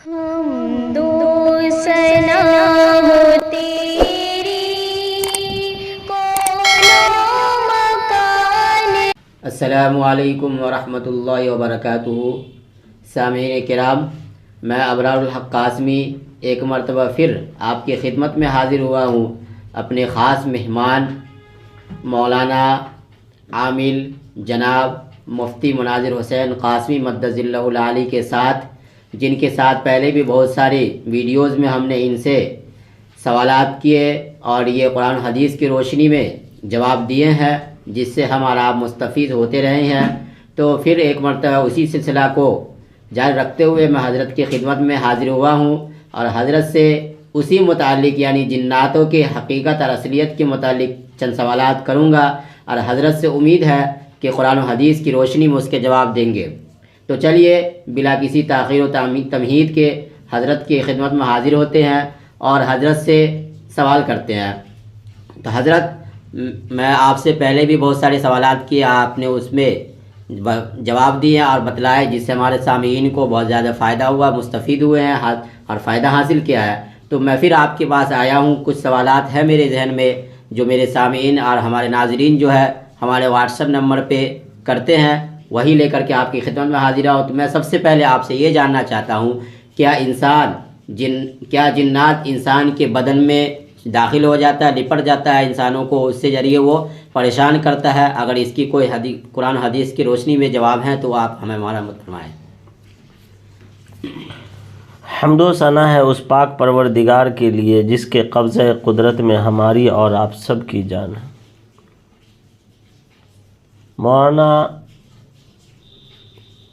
حمد و ثنا ہو تیری کون مکان۔ السلام علیکم ورحمۃ اللہ وبرکاتہ۔ سامعین کرام، میں ابرار الحق قاسمی ایک مرتبہ پھر آپ کی خدمت میں حاضر ہوا ہوں اپنے خاص مہمان مولانا عامل جناب مفتی مناظر حسین قاسمی مدظ اللہ العالی کے ساتھ، جن کے ساتھ پہلے بھی بہت ساری ویڈیوز میں ہم نے ان سے سوالات کیے اور یہ قرآن حدیث کی روشنی میں جواب دیے ہیں، جس سے ہم اور آپ مستفید ہوتے رہے ہیں۔ تو پھر ایک مرتبہ اسی سلسلہ کو جاری رکھتے ہوئے میں حضرت کی خدمت میں حاضر ہوا ہوں اور حضرت سے اسی متعلق یعنی جناتوں کی حقیقت اور اصلیت کے متعلق چند سوالات کروں گا، اور حضرت سے امید ہے کہ قرآن و حدیث کی روشنی میں اس کے جواب دیں گے۔ تو چلیے بلا کسی تاخیر و تمہید کے حضرت کی خدمت میں حاضر ہوتے ہیں اور حضرت سے سوال کرتے ہیں۔ تو حضرت، میں آپ سے پہلے بھی بہت سارے سوالات کیے، آپ نے اس میں جواب دیے اور بتلائے، جس سے ہمارے سامعین کو بہت زیادہ فائدہ ہوا، مستفید ہوئے ہیں اور فائدہ حاصل کیا ہے۔ تو میں پھر آپ کے پاس آیا ہوں، کچھ سوالات ہیں میرے ذہن میں جو میرے سامعین اور ہمارے ناظرین جو ہے ہمارے واٹس ایپ نمبر پہ کرتے ہیں، وہی لے کر کے آپ کی خدمت میں حاضر ہوں۔ تو میں سب سے پہلے آپ سے یہ جاننا چاہتا ہوں، کیا جنات انسان کے بدن میں داخل ہو جاتا ہے، لپٹ جاتا ہے انسانوں کو، اس سے ذریعے وہ پریشان کرتا ہے؟ اگر اس کی کوئی قرآن حدیث کی روشنی میں جواب ہیں تو آپ ہمیں مرحمت فرمائیں۔ حمد و ثنا ہے اس پاک پروردگار کے لیے جس کے قبضہ قدرت میں ہماری اور آپ سب کی جان ہے۔ مولانا،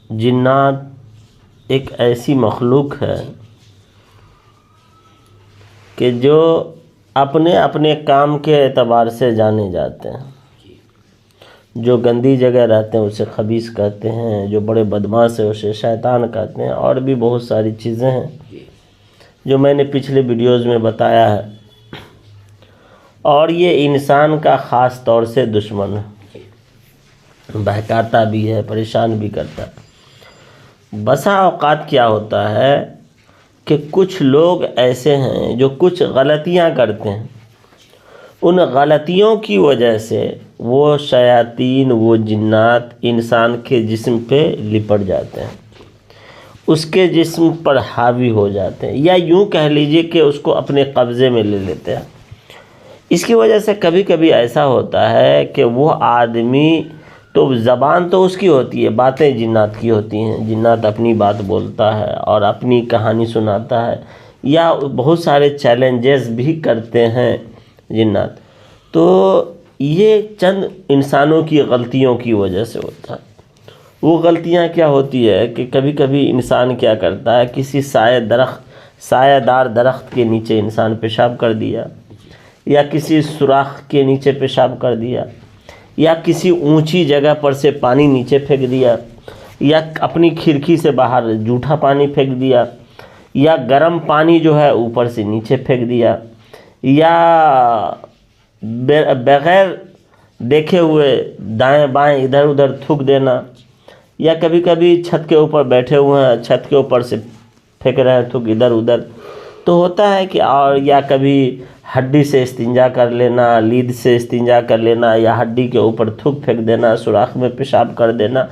جنات ایک ایسی مخلوق ہے کہ جو اپنے اپنے کام کے اعتبار سے جانے جاتے ہیں۔ جو گندی جگہ رہتے ہیں اسے خبیث کہتے ہیں، جو بڑے بدماش ہیں اسے شیطان کہتے ہیں، اور بھی بہت ساری چیزیں ہیں جو میں نے پچھلے ویڈیوز میں بتایا ہے۔ اور یہ انسان کا خاص طور سے دشمن ہے، بہکاتا بھی ہے، پریشان بھی کرتا ہے۔ بسا اوقات کیا ہوتا ہے کہ کچھ لوگ ایسے ہیں جو کچھ غلطیاں کرتے ہیں، ان غلطیوں کی وجہ سے وہ شیاطین، وہ جنات انسان کے جسم پہ لپٹ جاتے ہیں، اس کے جسم پر حاوی ہو جاتے ہیں، یا یوں کہہ لیجئے کہ اس کو اپنے قبضے میں لے لیتے ہیں۔ اس کی وجہ سے کبھی کبھی ایسا ہوتا ہے کہ وہ آدمی تو زبان تو اس کی ہوتی ہے، باتیں جنات کی ہوتی ہیں، جنات اپنی بات بولتا ہے اور اپنی کہانی سناتا ہے، یا بہت سارے چیلنجز بھی کرتے ہیں جنات۔ تو یہ چند انسانوں کی غلطیوں کی وجہ سے ہوتا ہے۔ وہ غلطیاں کیا ہوتی ہے کہ کبھی کبھی انسان کیا کرتا ہے، کسی سایہ دار درخت کے نیچے انسان پیشاب کر دیا، یا کسی سوراخ کے نیچے پیشاب کر دیا، یا کسی اونچی جگہ پر سے پانی نیچے پھینک دیا، یا اپنی کھڑکی سے باہر جھوٹا پانی پھینک دیا، یا گرم پانی جو ہے اوپر سے نیچے پھینک دیا، یا بغیر دیکھے ہوئے دائیں بائیں ادھر ادھر تھوک دینا، یا کبھی کبھی چھت کے اوپر بیٹھے ہوئے ہیں، چھت کے اوپر سے پھینک رہے ہیں تھوک ادھر ادھر، تو ہوتا ہے کہ اور یا کبھی ہڈی سے استنجا کر لینا، لید سے استنجا کر لینا، یا ہڈی کے اوپر تھوک پھینک دینا، سوراخ میں پیشاب کر دینا۔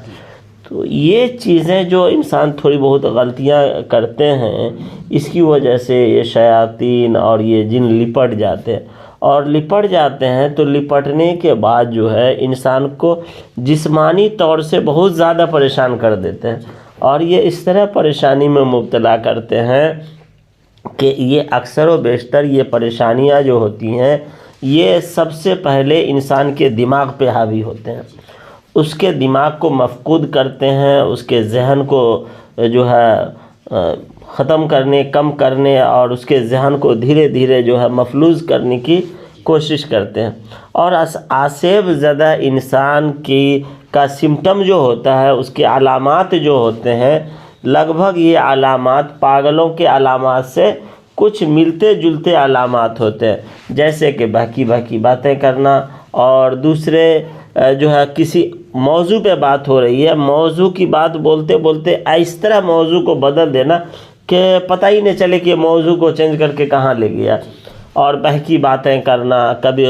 تو یہ چیزیں جو انسان تھوڑی بہت غلطیاں کرتے ہیں، اس کی وجہ سے یہ شیاطین اور یہ جن لپٹ جاتے ہیں، اور لپٹ جاتے ہیں تو لپٹنے کے بعد جو ہے انسان کو جسمانی طور سے بہت زیادہ پریشان کر دیتے ہیں، اور یہ اس طرح پریشانی میں مبتلا کرتے ہیں کہ یہ اکثر و بیشتر یہ پریشانیاں جو ہوتی ہیں یہ سب سے پہلے انسان کے دماغ پہ حاوی ہوتے ہیں، اس کے دماغ کو مفقود کرتے ہیں، اس کے ذہن کو جو ہے ختم کرنے، کم کرنے، اور اس کے ذہن کو دھیرے دھیرے جو ہے مفلوج کرنے کی کوشش کرتے ہیں۔ اور آسیب زدہ انسان کا سمٹم جو ہوتا ہے، اس کے علامات جو ہوتے ہیں، لگ بھگ یہ علامات پاگلوں کے علامات سے کچھ ملتے جلتے علامات ہوتے ہیں، جیسے کہ بہکی بہکی باتیں کرنا، اور دوسرے جو ہے کسی موضوع پہ بات ہو رہی ہے، موضوع کی بات بولتے بولتے اس طرح موضوع کو بدل دینا کہ پتہ ہی نہیں چلے کہ موضوع کو چینج کر کے کہاں لے گیا، اور بہکی باتیں کرنا، کبھی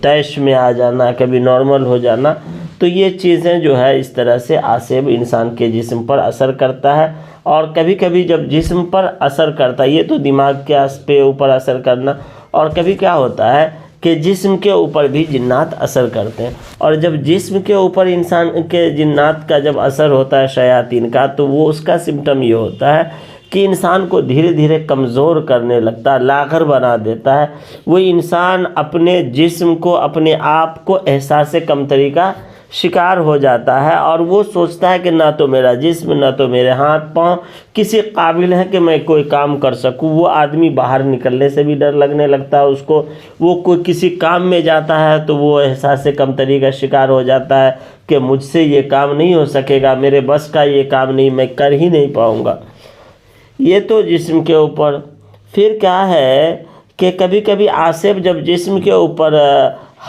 طیش میں آ جانا، کبھی نارمل ہو جانا. تو یہ چیزیں جو ہے اس طرح سے آصب انسان کے جسم پر اثر کرتا ہے. اور کبھی کبھی جب جسم پر اثر کرتا ہے، یہ تو دماغ کے اوپر اثر کرنا، اور کبھی کیا ہوتا ہے کہ جسم کے اوپر بھی جنات اثر کرتے ہیں. اور جب جسم کے اوپر انسان کے جنات کا جب اثر ہوتا ہے شیاطین کا، تو وہ اس کا سمٹم یہ ہوتا ہے کہ انسان کو دھیرے دھیرے کمزور کرنے لگتا ہے، لاغر بنا دیتا ہے. وہ انسان اپنے جسم کو، اپنے آپ کو احساس کمتری کا شکار ہو جاتا ہے، اور وہ سوچتا ہے کہ نہ تو میرا جسم، نہ تو میرے ہاتھ پاؤں کسی قابل ہے کہ میں کوئی کام کر سکوں. وہ آدمی باہر نکلنے سے بھی ڈر لگنے لگتا ہے اس کو. وہ کوئی کسی کام میں جاتا ہے تو وہ احساس کمتری کا شکار ہو جاتا ہے کہ مجھ سے یہ کام نہیں ہو سکے گا، میرے بس کا یہ کام نہیں، میں کر ہی نہیں پاؤں گا. یہ تو جسم کے اوپر. پھر کیا ہے کہ کبھی کبھی عاصب جب جسم کے اوپر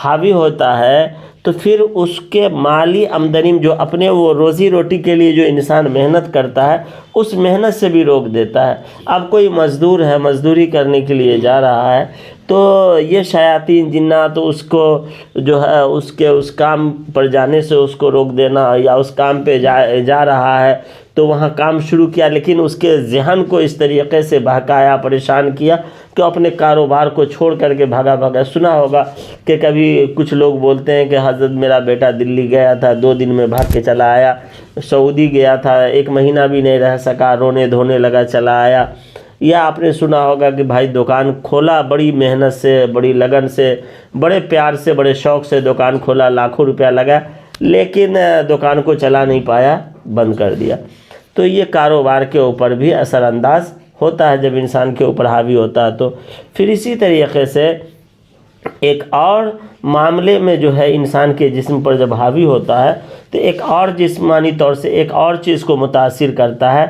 حاوی ہوتا ہے تو پھر اس کے مالی آمدنی جو اپنے وہ روزی روٹی کے لیے جو انسان محنت کرتا ہے، اس محنت سے بھی روک دیتا ہے. اب کوئی مزدور ہے، مزدوری کرنے کے لیے جا رہا ہے، تو یہ شیاطین جنات اس کو جو ہے اس کام پر جانے سے اس کو روک دینا، یا اس کام پہ جا رہا ہے تو وہاں کام شروع کیا، لیکن اس کے ذہن کو اس طریقے سے بہکایا، پریشان کیا کہ اپنے کاروبار کو چھوڑ کر کے بھاگا. سنا ہوگا کہ کبھی کچھ لوگ بولتے ہیں کہ حضرت میرا بیٹا دلی گیا تھا، 2 دن میں بھاگ کے چلا آیا. سعودی گیا تھا، 1 مہینہ بھی نہیں رہ سکا، رونے دھونے لگا، چلا آیا. یا آپ نے سنا ہوگا کہ بھائی دکان کھولا، بڑی محنت سے، بڑی لگن سے، بڑے پیار سے، بڑے شوق سے دکان کھولا، لاکھوں روپیہ لگا، لیکن دکان کو چلا نہیں پایا، بند کر دیا. تو یہ کاروبار کے اوپر بھی اثر انداز ہوتا ہے جب انسان کے اوپر حاوی ہوتا ہے. تو پھر اسی طریقے سے ایک اور معاملے میں جو ہے انسان کے جسم پر جب حاوی ہوتا ہے تو ایک اور جسمانی طور سے ایک اور چیز کو متاثر کرتا ہے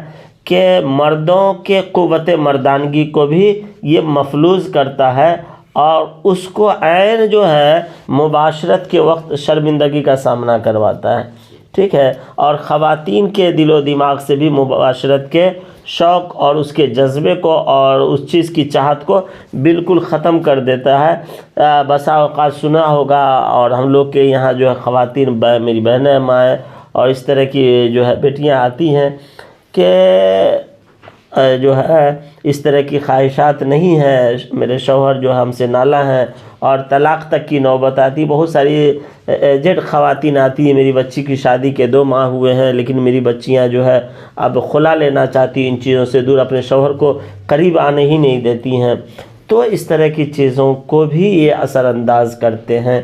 کہ مردوں کے قوت مردانگی کو بھی یہ مفلوج کرتا ہے، اور اس کو عین جو ہے مباشرت کے وقت شرمندگی کا سامنا کرواتا ہے. ٹھیک ہے. اور خواتین کے دل و دماغ سے بھی مباشرت کے شوق اور اس کے جذبے کو اور اس چیز کی چاہت کو بالکل ختم کر دیتا ہے. بسا اوقات سنا ہوگا، اور ہم لوگ کے یہاں جو ہے خواتین، میری بہنیں، مائیں اور اس طرح کی جو ہے بیٹیاں آتی ہیں کہ جو ہے اس طرح کی خواہشات نہیں ہیں، میرے شوہر جو ہم سے نالاں ہیں، اور طلاق تک کی نوبت آتی. بہت ساری ایجڈ خواتین آتی ہیں، میری بچی کی شادی کے 2 ماہ ہوئے ہیں لیکن میری بچیاں جو ہے اب خلا لینا چاہتی، ان چیزوں سے دور، اپنے شوہر کو قریب آنے ہی نہیں دیتی ہیں. تو اس طرح کی چیزوں کو بھی یہ اثر انداز کرتے ہیں.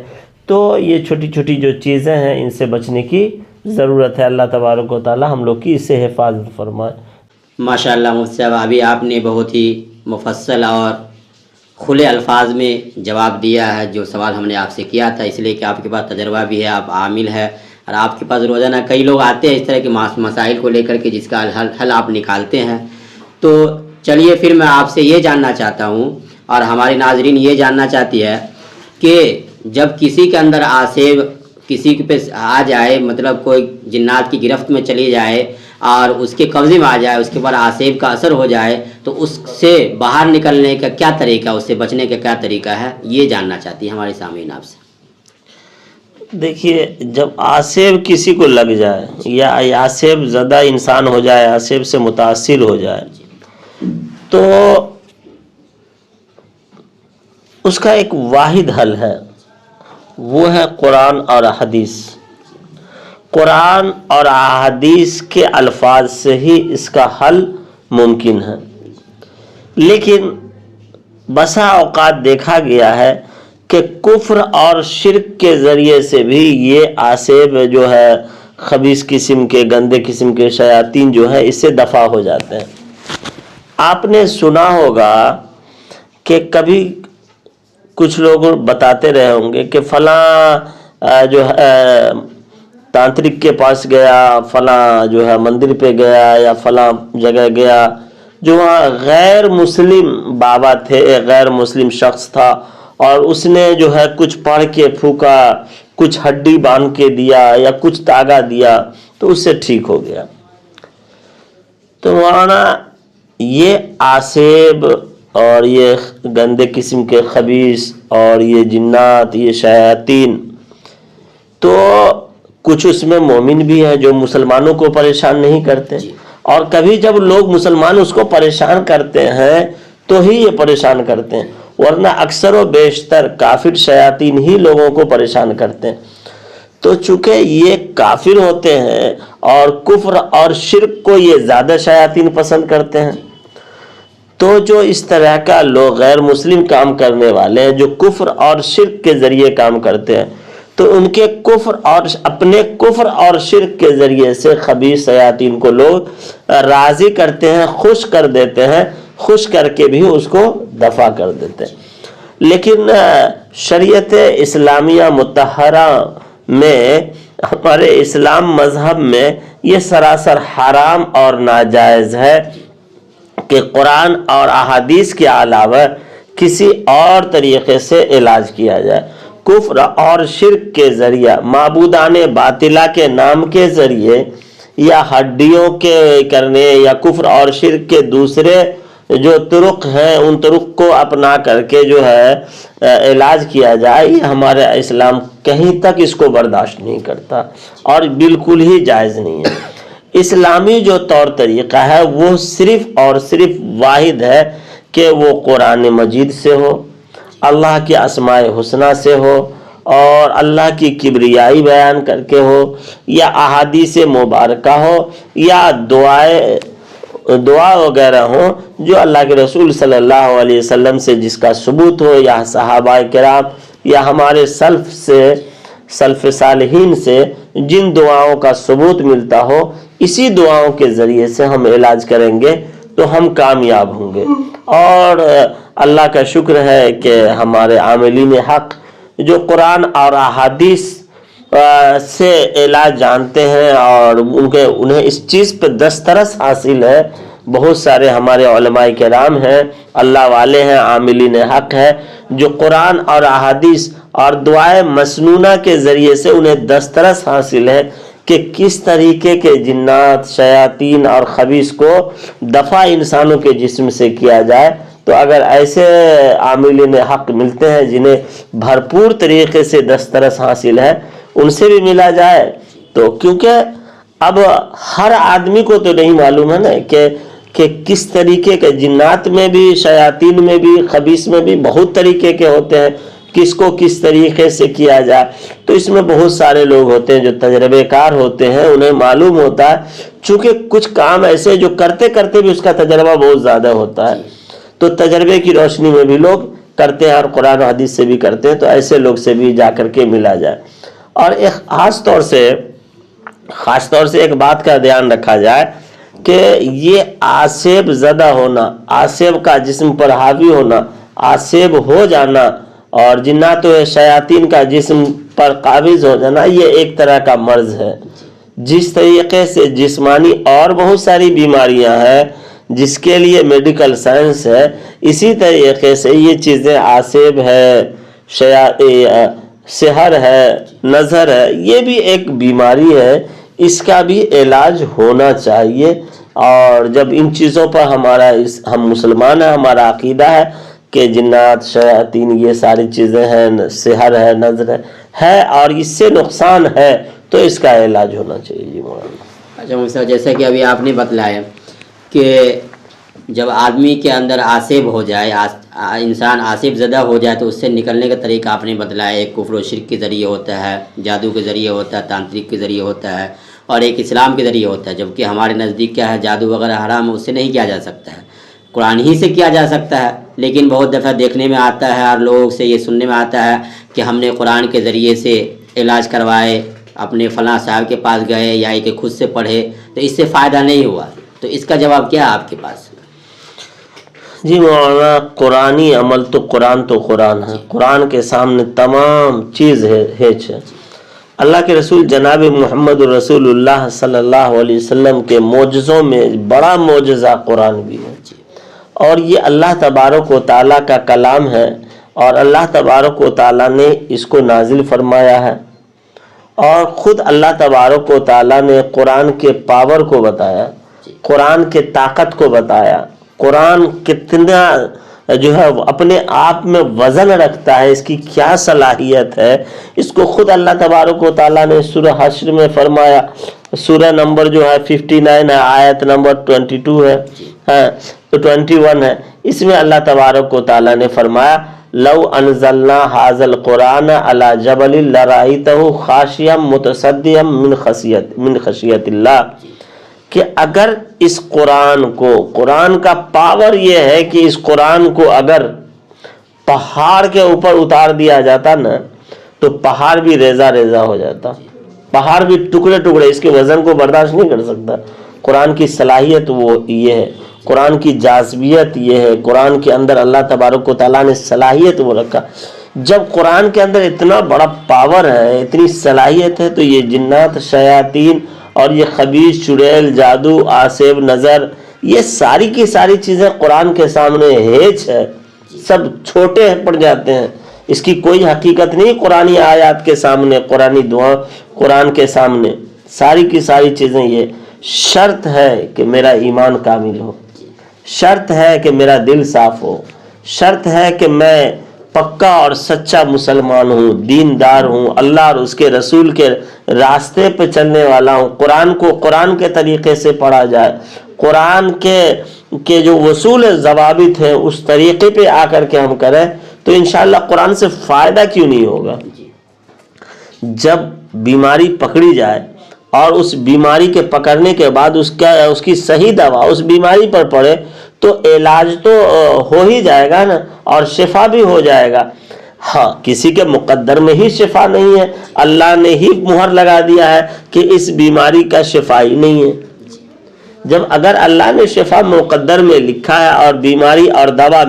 تو یہ چھوٹی چھوٹی جو چیزیں ہیں ان سے بچنے کی ضرورت ہے. اللہ تبارک و تعالی ہم لوگ کی اس سے حفاظت فرمائے. ماشاءاللہ مفتی صاحب، ابھی آپ نے بہت ہی مفصل اور کھلے الفاظ میں جواب دیا ہے جو سوال ہم نے آپ سے کیا تھا، اس لیے کہ آپ کے پاس تجربہ بھی ہے، آپ عامل ہے، اور آپ کے پاس روزانہ کئی لوگ آتے ہیں اس طرح کے مسائل کو لے کر کے جس کا حل آپ نکالتے ہیں. تو چلیے پھر میں آپ سے یہ جاننا چاہتا ہوں، اور ہمارے ناظرین یہ جاننا چاہتی ہے کہ جب کسی کے اندر عاصب کسی پہ آ جائے، مطلب کوئی جنات کی گرفت میں چلی جائے اور اس کے قبضے میں آ جائے، اس کے اوپر عاصب کا اثر ہو جائے، تو اس سے باہر نکلنے کا کیا طریقہ، اس سے بچنے کا کیا طریقہ ہے، یہ جاننا چاہتی ہے ہمارے سامعین آپ سے. دیکھیے، جب عاصب کسی کو لگ جائے یا عاصب زدہ انسان ہو جائے، عاصب سے متاثر ہو جائے، تو اس کا ایک واحد حل ہے، وہ ہے قرآن اور حدیث. قرآن اور احادیث کے الفاظ سے ہی اس کا حل ممکن ہے. لیکن بسا اوقات دیکھا گیا ہے کہ کفر اور شرک کے ذریعے سے بھی یہ عاصب جو ہے خبیث قسم کے، گندے قسم کے شیاطین جو ہے اس سے دفع ہو جاتے ہیں. آپ نے سنا ہوگا کہ کبھی کچھ لوگ بتاتے رہے ہوں گے کہ فلاں جو ہے تانترک کے پاس گیا، فلاں جو ہے مندر پہ گیا، یا فلاں جگہ گیا، جو وہاں غیر مسلم بابا تھے، غیر مسلم شخص تھا، اور اس نے جو ہے کچھ پڑھ کے پھونکا، کچھ ہڈی باندھ کے دیا یا کچھ تاگا دیا تو اس سے ٹھیک ہو گیا. تو مولانا یہ آسیب اور یہ گندے قسم کے خبیث اور یہ جنات، یہ شیاطین، تو کچھ اس میں مومن بھی ہیں جو مسلمانوں کو پریشان نہیں کرتے، اور کبھی جب لوگ مسلمان اس کو پریشان کرتے ہیں تو ہی یہ پریشان کرتے ہیں، ورنہ اکثر و بیشتر کافر شیاطین ہی لوگوں کو پریشان کرتے ہیں۔ تو چونکہ یہ کافر ہوتے ہیں اور کفر اور شرک کو یہ زیادہ شیاطین پسند کرتے ہیں، تو جو اس طرح کا لوگ غیر مسلم کام کرنے والے ہیں جو کفر اور شرک کے ذریعے کام کرتے ہیں، تو ان کے کفر اور اپنے کفر اور شرک کے ذریعے سے خبیث شیاطین کو لوگ راضی کرتے ہیں، خوش کر دیتے ہیں، خوش کر کے بھی اس کو دفع کر دیتے ہیں۔ لیکن شریعت اسلامیہ مطہرہ میں، ہمارے اسلام مذہب میں یہ سراسر حرام اور ناجائز ہے کہ قرآن اور احادیث کے علاوہ کسی اور طریقے سے علاج کیا جائے۔ کفر اور شرک کے ذریعہ، معبودان باطلہ کے نام کے ذریعے، یا ہڈیوں کے کرنے یا کفر اور شرک کے دوسرے جو طرق ہیں ان طرق کو اپنا کر کے جو ہے علاج کیا جائے، یہ ہمارے اسلام کہیں تک اس کو برداشت نہیں کرتا اور بالکل ہی جائز نہیں ہے۔ اسلامی جو طور طریقہ ہے وہ صرف اور صرف واحد ہے کہ وہ قرآن مجید سے ہو، اللہ کے اسماء حسنہ سے ہو، اور اللہ کی کبریائی بیان کر کے ہو، یا احادیث مبارکہ ہو، یا دعا وغیرہ ہوں جو اللہ کے رسول صلی اللہ علیہ وسلم سے جس کا ثبوت ہو، یا صحابہ کرام یا ہمارے سلف صالحین سے جن دعاؤں کا ثبوت ملتا ہو، اسی دعاؤں کے ذریعے سے ہم علاج کریں گے تو ہم کامیاب ہوں گے۔ اور اللہ کا شکر ہے کہ ہمارے عاملین حق جو قرآن اور احادیث سے علاج جانتے ہیں اور انہیں اس چیز پہ دسترس حاصل ہے، بہت سارے ہمارے علماء کرام ہیں، اللہ والے ہیں، عاملین حق ہیں، جو قرآن اور احادیث اور دعائے مسنونہ کے ذریعے سے انہیں دسترس حاصل ہے کہ کس طریقے کے جنات، شیاطین اور خبیث کو دفع انسانوں کے جسم سے کیا جائے۔ تو اگر ایسے عاملین حق ملتے ہیں جنہیں بھرپور طریقے سے دسترس حاصل ہے، ان سے بھی ملا جائے، تو کیونکہ اب ہر آدمی کو تو نہیں معلوم ہے نا کہ کس طریقے کے جنات میں بھی، شیاطین میں بھی، خبیث میں بھی بہت طریقے کے ہوتے ہیں، کس کو کس طریقے سے کیا جائے۔ تو اس میں بہت سارے لوگ ہوتے ہیں جو تجربے کار ہوتے ہیں، انہیں معلوم ہوتا ہے، چونکہ کچھ کام ایسے جو کرتے کرتے بھی اس کا تجربہ بہت زیادہ ہوتا ہے، تو تجربے کی روشنی میں بھی لوگ کرتے ہیں اور قرآن و حدیث سے بھی کرتے ہیں، تو ایسے لوگ سے بھی جا کر کے ملا جائے۔ اور ایک خاص طور سے ایک بات کا دھیان رکھا جائے کہ یہ آسیب زدہ ہونا، آسیب کا جسم پر حاوی ہونا، آسیب ہو جانا، اور جنات و شیاطین کا جسم پر قابض ہو جانا، یہ ایک طرح کا مرض ہے۔ جس طریقے سے جسمانی اور بہت ساری بیماریاں ہیں جس کے لیے میڈیکل سائنس ہے، اسی طریقے سے یہ چیزیں آسیب ہے، سحر ہے، نظر ہے، یہ بھی ایک بیماری ہے، اس کا بھی علاج ہونا چاہیے۔ اور جب ان چیزوں پر ہم مسلمان ہیں، ہمارا عقیدہ ہے کہ جنات، شیاطین، یہ ساری چیزیں ہیں، سحر ہے، نظر ہے اور اس سے نقصان ہے، تو اس کا علاج ہونا چاہیے۔ جی مولانا۔ اچھا مفتی صاحب، جیسا کہ ابھی آپ نے بتلایا کہ جب آدمی کے اندر آسیب ہو جائے، انسان آسیب زدہ ہو جائے، تو اس سے نکلنے کا طریقہ آپ نے بتلایا، ایک کفر و شرک کے ذریعے ہوتا ہے، جادو کے ذریعے ہوتا ہے، تانترک کے ذریعے ہوتا ہے، اور ایک اسلام کے ذریعے ہوتا ہے، جبکہ ہمارے نزدیک کیا ہے، جادو وغیرہ حرام ہے، اس سے نہیں کیا جا سکتا ہے، قرآن ہی سے کیا جا سکتا ہے۔ لیکن بہت دفعہ دیکھنے میں آتا ہے اور لوگوں سے یہ سننے میں آتا ہے کہ ہم نے قرآن کے ذریعے سے علاج کروائے، اپنے فلاں صاحب کے پاس گئے یا کہ خود سے پڑھے، تو اس سے فائدہ نہیں ہوا، تو اس کا جواب کیا ہے آپ کے پاس؟ جی مولانا، قرآنی عمل تو قرآن ہے، قرآن کے سامنے تمام چیز ہے۔ اللہ کے رسول جناب محمد رسول اللہ صلی اللہ علیہ وسلم کے معجزوں میں بڑا معجزہ قرآن بھی ہے، اور یہ اللہ تبارک و تعالیٰ کا کلام ہے، اور اللہ تبارک و تعالیٰ نے اس کو نازل فرمایا ہے، اور خود اللہ تبارک و تعالیٰ نے قرآن کے پاور کو بتایا، قرآن کے طاقت کو بتایا، قرآن کتنا جو ہے اپنے آپ میں وزن رکھتا ہے، اس کی کیا صلاحیت ہے، اس کو خود اللہ تبارک و تعالیٰ نے سورہ حشر میں فرمایا. سورہ نمبر جو ہے 59 ہے، آیت نمبر 22 ہے، ہاں تو 21 ہے. اس میں اللہ تبارک و تعالیٰ نے فرمایا لو انزلنا هذا القرآن على جبل لرأيته خاشعا متصدعا من خشیت اللہ، کہ اگر اس قرآن کا پاور یہ ہے کہ اس قرآن کو اگر پہاڑ کے اوپر اتار دیا جاتا نا تو پہاڑ بھی ریزہ ریزہ ہو جاتا، پہاڑ بھی ٹکڑے ٹکڑے اس کے وزن کو برداشت نہیں کر سکتا. قرآن کی صلاحیت وہ یہ ہے، قرآن کی جاذبیت یہ ہے، قرآن کے اندر اللہ تبارک و تعالیٰ نے صلاحیت وہ رکھا. جب قرآن کے اندر اتنا بڑا پاور ہے، اتنی صلاحیت ہے، تو یہ جنات، شیاطین اور یہ خبیث، چڑیل، جادو، آسیب، نظر، یہ ساری کی ساری چیزیں قرآن کے سامنے ہیچ ہے، سب چھوٹے پڑ جاتے ہیں. اس کی کوئی حقیقت نہیں قرآنی آیات کے سامنے، قرآنی دعا قرآن کے سامنے. ساری کی ساری چیزیں یہ شرط ہے کہ میرا ایمان کامل ہو، شرط ہے کہ میرا دل صاف ہو، شرط ہے کہ میں پکا اور سچا مسلمان ہوں، دیندار ہوں، اللہ اور اس کے رسول کے راستے پہ چلنے والا ہوں. قرآن کو قرآن کے طریقے سے پڑھا جائے، قرآن کے جو وصول ضوابط ہیں اس طریقے پہ آ کر کے ہم کریں تو انشاءاللہ قرآن سے فائدہ کیوں نہیں ہوگا. جب بیماری پکڑی جائے اور اس بیماری کے پکڑنے کے بعد اس کی صحیح دوا اس بیماری پر پڑے تو علاج تو ہو ہی جائے گا نا، اور شفا بھی ہو جائے گا. ہاں کسی کے مقدر میں ہی شفا نہیں ہے، اللہ نے ہی مہر لگا دیا ہے کہ اس بیماری کا شفا ہی نہیں ہے. جب اگر اللہ نے شفا مقدر میں لکھا ہے اور بیماری اور دوا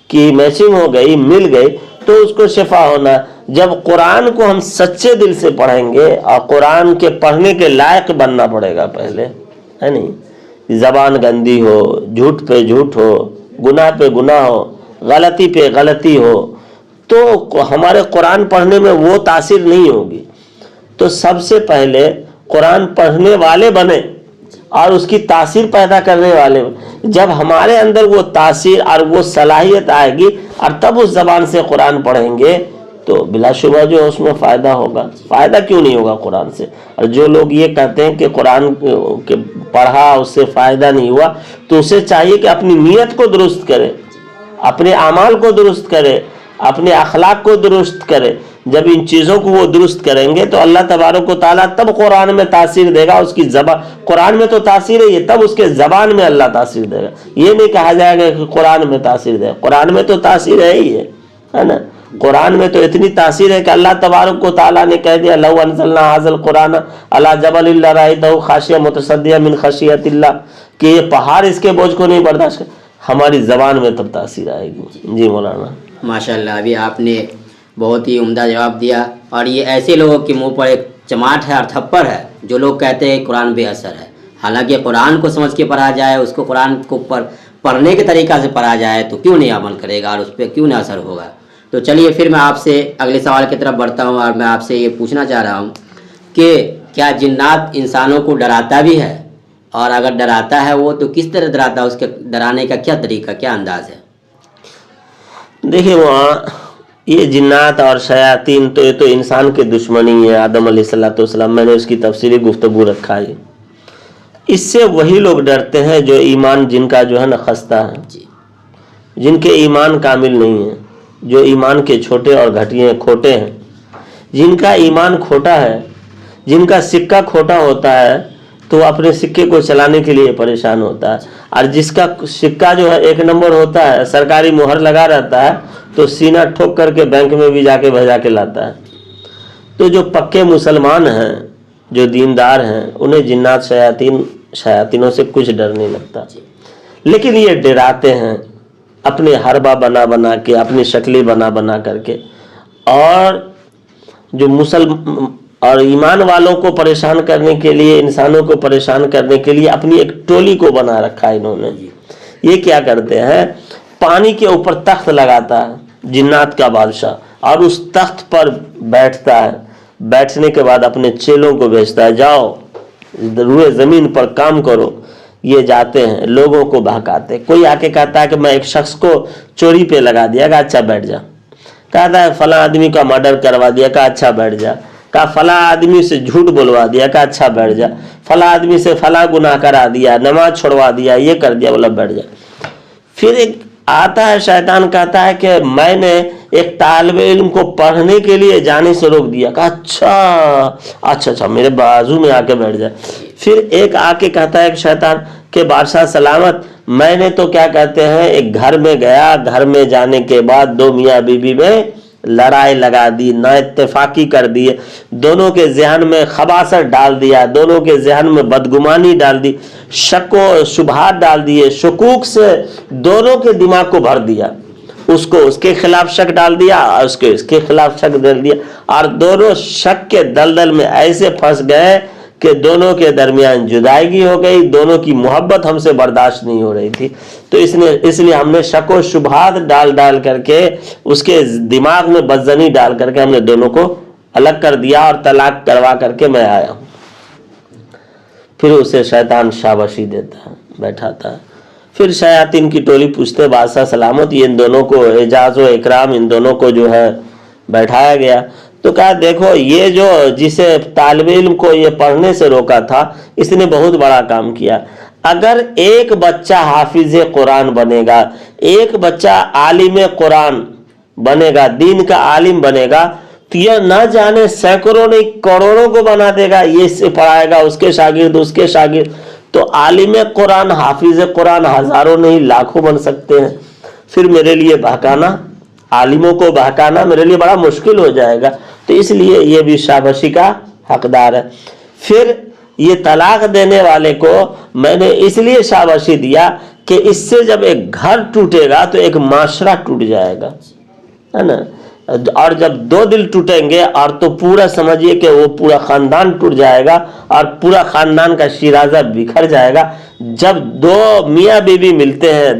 کی میچنگ ہو گئی، مل گئی، تو اس کو شفا ہونا. جب قرآن کو ہم سچے دل سے پڑھیں گے، اور قرآن کے پڑھنے کے لائق بننا پڑے گا پہلے، ہے نہیں، زبان گندی ہو، جھوٹ پہ جھوٹ ہو، گناہ پہ گناہ ہو، غلطی پہ غلطی ہو، تو ہمارے قرآن پڑھنے میں وہ تاثیر نہیں ہوگی. تو سب سے پہلے قرآن پڑھنے والے بنے اور اس کی تاثیر پیدا کرنے والے. جب ہمارے اندر وہ تاثیر اور وہ صلاحیت آئے گی اور تب اس زبان سے قرآن پڑھیں گے تو بلا شبہ جو اس میں فائدہ ہوگا. فائدہ کیوں نہیں ہوگا قرآن سے؟ اور جو لوگ یہ کہتے ہیں کہ قرآن کے پڑھا اس سے فائدہ نہیں ہوا، تو اسے چاہیے کہ اپنی نیت کو درست کرے، اپنے اعمال کو درست کرے، اپنے اخلاق کو درست کرے. جب ان چیزوں کو وہ درست کریں گے تو اللہ تبارک و تعالیٰ تب قرآن میں تاثیر دے گا. اس کی زبان، قرآن میں تو تاثیر ہے، یہ تب اس کے زبان میں اللہ تاثیر دے گا. یہ نہیں کہا جائے گا کہ قرآن میں تاثیر دے گا، قرآن میں تو تاثیر ہے ہی ہے نا. قرآن میں تو اتنی تاثیر ہے کہ اللہ تبارک و تعالیٰ نے کہہ دیا لو انزلنا هذا القرآن على جبل لرأيته خاشعا متصدعا من خشیت اللہ، کہ یہ پہاڑ اس کے بوجھ کو نہیں برداشت کر. ہماری زبان میں تب تاثیر آئے گی. جی مولانا ماشاءاللہ، ابھی آپ نے بہت ہی عمدہ جواب دیا. اور یہ ایسے لوگوں کے منہ پر ایک چماٹ ہے اور تھپڑ ہے جو لوگ کہتے ہیں قرآن بے اثر ہے. حالانکہ قرآن کو سمجھ کے پڑھا جائے، اس کو قرآن کو پڑھنے کے طریقہ سے پڑھا جائے تو کیوں نہیں عمل کرے گا اور اس پہ کیوں نہ اثر ہوگا. تو چلیے پھر میں آپ سے اگلے سوال کی طرف بڑھتا ہوں، اور میں آپ سے یہ پوچھنا چاہ رہا ہوں کہ کیا جنات انسانوں کو ڈراتا بھی ہے؟ اور اگر ڈراتا ہے وہ تو کس طرح ڈراتا ہے؟ اس کے ڈرانے کا کیا طریقہ، کیا انداز ہے؟ دیکھیں وہاں یہ جنات اور شیاطین تو یہ تو انسان کے دشمنی ہے. آدم علیہ السلام، میں نے اس کی تفصیلی گفتگو رکھا ہے. اس سے وہی لوگ ڈرتے ہیں جو ایمان جن کا جو ہے نا خستہ ہے، جن کے ایمان کامل نہیں ہے، جو ایمان کے چھوٹے اور گھٹیے کھوٹے ہیں. جن کا ایمان کھوٹا ہے، جن کا سکہ کھوٹا ہوتا ہے تو وہ اپنے سکے کو چلانے کے لیے پریشان ہوتا ہے. اور جس کا سکہ جو ہے 1 نمبر ہوتا ہے، سرکاری مہر لگا رہتا ہے، تو سینہ ٹھوک کر کے بینک میں بھی جا کے بھجا کے لاتا ہے. تو جو پکے مسلمان ہیں، جو دیندار ہیں، انہیں جنات شیاطینوں سے کچھ ڈر نہیں لگتا. لیکن یہ ڈراتے ہیں اپنے حربہ بنا بنا کے، اپنی شکلی بنا بنا کر کے. اور جو اور ایمان والوں کو پریشان کرنے کے لیے، انسانوں کو پریشان کرنے کے لیے اپنی ایک ٹولی کو بنا رکھا ہے انہوں نے. یہ کیا کرتے ہیں، پانی کے اوپر تخت لگاتا ہے جنات کا بادشاہ، اور اس تخت پر بیٹھتا ہے. بیٹھنے کے بعد اپنے چیلوں کو بھیجتا ہے، جاؤ روئے زمین پر کام کرو. یہ جاتے ہیں لوگوں کو بہکاتے. کوئی آ کے کہتا ہے کہ میں ایک شخص کو چوری پہ لگا دیا, کہا اچھا بیٹھ جا. کہتا ہے فلاں آدمی کا مرڈر کروا دیا, کہا اچھا بیٹھ جا. کہا فلاں آدمی سے جھوٹ بولوا دیا, کہا اچھا بیٹھ جا. فلاں آدمی سے فلاں گناہ کرا دیا, نماز چھوڑوا دیا, یہ کر دیا, بولا بیٹھ جا. پھر ایک آتا ہے شیطان, کہتا ہے کہ میں نے ایک طالب علم کو پڑھنے کے لیے جانے سے روک دیا. کہا اچھا میرے بازو میں آ کے بیٹھ جائے. پھر ایک آ کے کہتا ہے کہ شیطان کہ بادشاہ سلامت, میں نے تو کیا کہتے ہیں ایک گھر میں گیا, گھر میں جانے کے بعد دو میاں بیوی میں لڑائی لگا دی, نا اتفاقی کر دیے, دونوں کے ذہن میں خباثت ڈال دیا, دونوں کے ذہن میں بدگمانی ڈال دی, شک و شبہات ڈال دیے, شکوک سے دونوں کے دماغ کو بھر دیا. اس کو اس کے خلاف شک ڈال دیا اور اس کے خلاف شک ڈال دیا, اور دونوں شک کے دلدل میں ایسے پھنس گئے کہ دونوں کے درمیان جدائیگی ہو گئی, دونوں کی محبت ہم سے برداشت نہیں ہو رہی تھی. تو اس لیے ہم نے شک و شبہات ڈال کر کے اس کے دماغ میں بدزنی ڈال کر کے ہم نے دونوں کو الگ کر دیا اور طلاق کروا کر کے میں آیا ہوں. پھر اسے شیطان شاباشی دیتا ہے, بیٹھاتا ہے. پھر شیاطین کی ٹولی پوچھتے بادشاہ سلامت, یہ ان دونوں کو اعزاز و اکرام ان دونوں کو جو ہے بیٹھایا گیا. تو کہا دیکھو یہ جو جسے طالب علم کو یہ پڑھنے سے روکا تھا اس نے بہت بڑا کام کیا. اگر ایک بچہ حافظ قرآن بنے گا, ایک بچہ عالم قرآن بنے گا, دین کا عالم بنے گا, تو یہ نہ جانے سینکڑوں نہیں کروڑوں کو بنا دے گا. یہ اس سے پڑھائے گا, اس کے شاگرد اس کے شاگرد, تو عالم قرآن حافظ قرآن ہزاروں نہیں لاکھوں بن سکتے ہیں. پھر میرے لیے بہکانا, عالموں کو بہکانا میرے لیے بڑا مشکل ہو جائے گا. تو اس لیے یہ بھی شاباشی کا حقدار ہے. پھر یہ طلاق دینے والے کو میں نے اس لیے شاباشی دیا کہ اس سے جب ایک گھر ٹوٹے گا تو ایک معاشرہ ٹوٹ جائے گا, ہے نا. اور جب دو دل ٹوٹیں گے اور تو پورا سمجھیے کہ وہ پورا خاندان ٹوٹ جائے گا اور پورا خاندان کا شیرازہ بکھر جائے گا. جب دو میاں بیوی ملتے ہیں,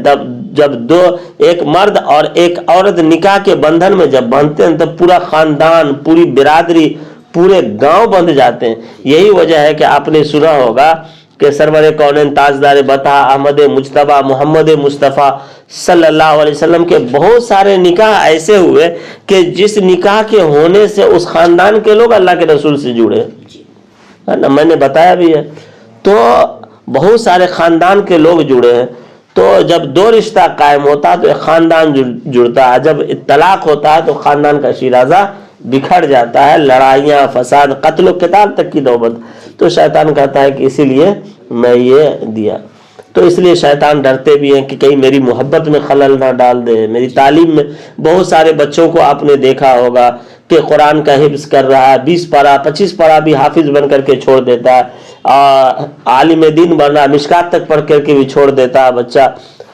جب دو ایک مرد اور ایک عورت نکاح کے بندھن میں جب باندھتے ہیں تب پورا خاندان, پوری برادری, پورے گاؤں بندھ جاتے ہیں. یہی وجہ ہے کہ آپ نے سنا ہوگا کہ سرور کونین تاجدار بطا احمد مجتبی محمد مصطفیٰ صلی اللہ علیہ وسلم کے بہت سارے نکاح ایسے ہوئے کہ جس نکاح کے ہونے سے اس خاندان کے لوگ اللہ کے رسول سے جڑے, ہے نا, میں نے بتایا بھی ہے. تو بہت سارے خاندان کے لوگ جڑے ہیں. تو جب دو رشتہ قائم ہوتا ہے تو ایک خاندان جڑتا ہے, جب طلاق ہوتا ہے تو خاندان کا شیرازہ بکھر جاتا ہے, لڑائیاں فساد قتل و قتال تک کی نوبت. تو شیطان کہتا ہے کہ اسی لیے میں یہ دیا. تو اس لیے شیطان ڈرتے بھی ہیں کہ کہیں میری محبت میں خلل نہ ڈال دے. میری تعلیم میں بہت سارے بچوں کو آپ نے دیکھا ہوگا کہ قرآن کا حفظ کر رہا ہے, 20 پارہ 25 پارہ بھی حافظ بن کر کے چھوڑ دیتا ہے, عالم دین بن رہا ہے, مشکات تک پڑھ کر کے بھی چھوڑ دیتا ہے بچہ.